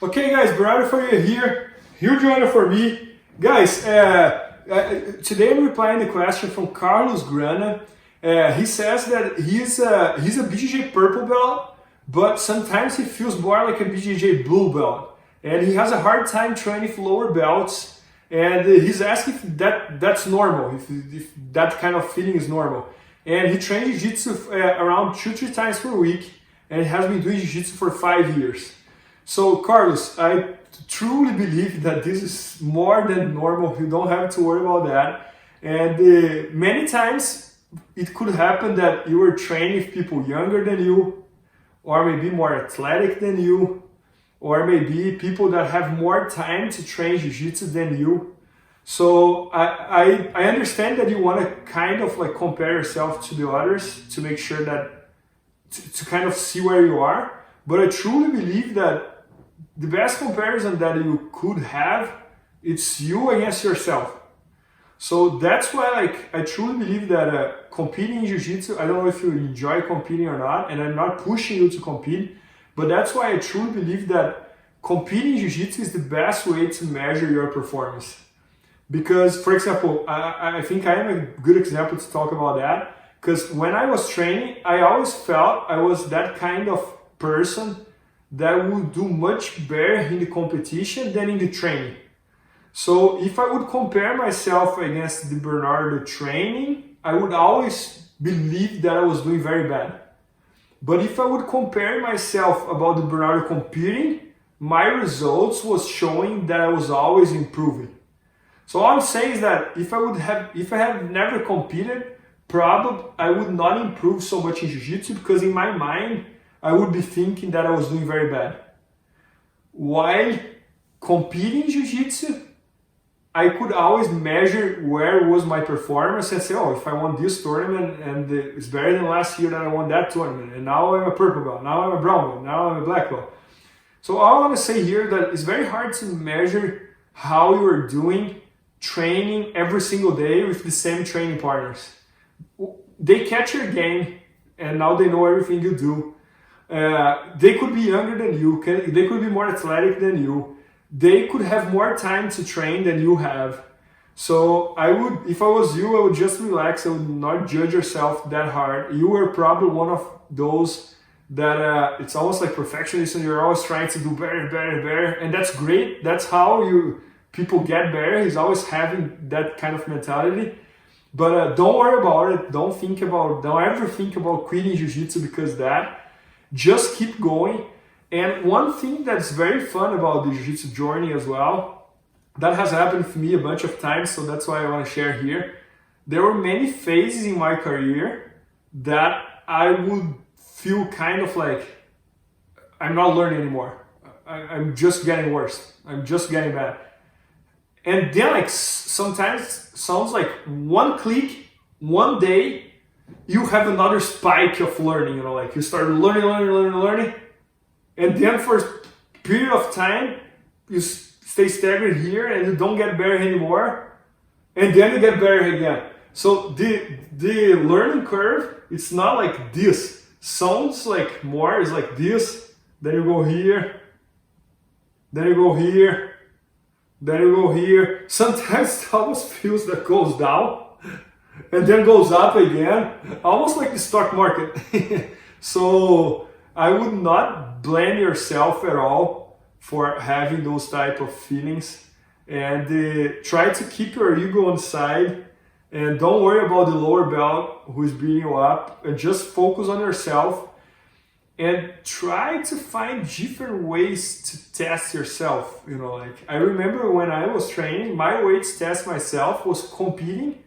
Okay guys, Bernardo Faria here, huge honor for me. Guys, today I'm replying the question from Carlos Grana. He says that he's a BJJ purple belt, but sometimes he feels more like a BJJ blue belt. And he has a hard time training for lower belts. And he's asking if that's normal, if that kind of feeling is normal. And he trains Jiu-Jitsu around 2-3 times per week, and he has been doing Jiu-Jitsu for 5 years. So Carlos, I truly believe that this is more than normal. You don't have to worry about that. And many times it could happen that you are training with people younger than you, or maybe more athletic than you, or maybe people that have more time to train Jiu-Jitsu than you. So I understand that you want to kind of like compare yourself to the others to make sure that, to kind of see where you are. But I truly believe that the best comparison that you could have, it's you against yourself. So that's why, like, I truly believe that competing in Jiu-Jitsu, I don't know if you enjoy competing or not, and I'm not pushing you to compete, but that's why I truly believe that competing in Jiu-Jitsu is the best way to measure your performance. Because, for example, I think I am a good example to talk about that, because when I was training, I always felt I was that kind of person that would do much better in the competition than in the training. So if I would compare myself against the Bernardo training, I would always believe that I was doing very bad. But if I would compare myself about the Bernardo competing, my results was showing that I was always improving. So all I'm saying is that if I have never competed, probably I would not improve so much in Jiu-Jitsu, because in my mind, I would be thinking that I was doing very bad. While competing in Jiu-Jitsu, I could always measure where was my performance and say, oh, if I won this tournament and it's better than last year that I won that tournament, and now I'm a purple belt, now I'm a brown belt, now I'm a black belt. So all I want to say here that it's very hard to measure how you are doing training every single day with the same training partners. They catch your game and now they know everything you do. They could be younger than you, they could be more athletic than you, they could have more time to train than you have. So I would, if I was you, I would just relax, I would not judge yourself that hard. You are probably one of those that it's almost like perfectionist and you're always trying to do better, better, better, and that's great. That's how people get better, is always having that kind of mentality. But don't worry about it, don't ever think about quitting Jiu-Jitsu because that. Just keep going. And one thing that's very fun about the Jiu-Jitsu journey as well, that has happened for me a bunch of times, so that's why I want to share here. There were many phases in my career that I would feel kind of like I'm not learning anymore. I'm just getting worse. I'm just getting bad. And then like sometimes sounds like one click, one day, you have another spike of learning, you know, like you start learning, and then for a period of time, you stay stagnant here and you don't get better anymore, and then you get better again. So the learning curve, it's not like this. Sounds like more is like this, then you go here, then you go here, then you go here. Sometimes it almost feels that goes down and then goes up again, almost like the stock market. So I would not blame yourself at all for having those type of feelings, and try to keep your ego on the side and don't worry about the lower belt who is beating you up, and just focus on yourself and try to find different ways to test yourself. You know, like I remember when I was training, my way to test myself was competing.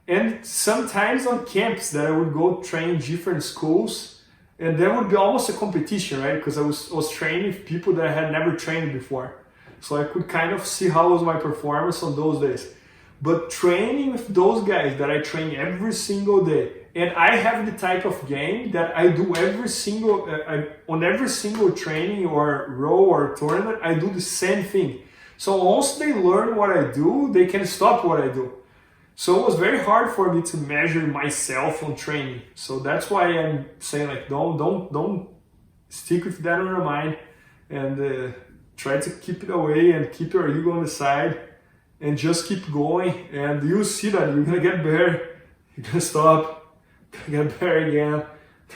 And sometimes on camps that I would go train in different schools, and there would be almost a competition, right? Because I was training with people that I had never trained before. So I could kind of see how was my performance on those days. But training with those guys that I train every single day, and I have the type of game that I do on every single training or row or tournament, I do the same thing. So once they learn what I do, they can stop what I do. So it was very hard for me to measure myself on training. So that's why I'm saying, like, don't stick with that on your mind, and Try to keep it away and keep your ego on the side and just keep going, and you'll see that you're gonna get better. You're gonna stop, gonna get better again,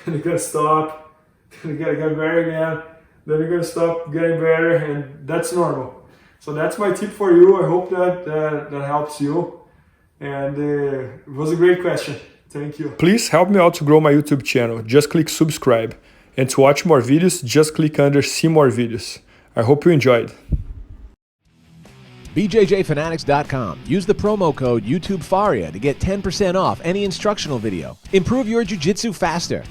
then you're gonna stop, then you're gonna get better again, then you're gonna stop getting better, and that's normal. So that's my tip for you. I hope that helps you. And it was a great question. Thank you. Please help me out to grow my YouTube channel. Just click subscribe. And to watch more videos, just click under see more videos. I hope you enjoyed. BJJFanatics.com. Use the promo code YouTubeFaria to get 10% off any instructional video. Improve your jiu-jitsu faster.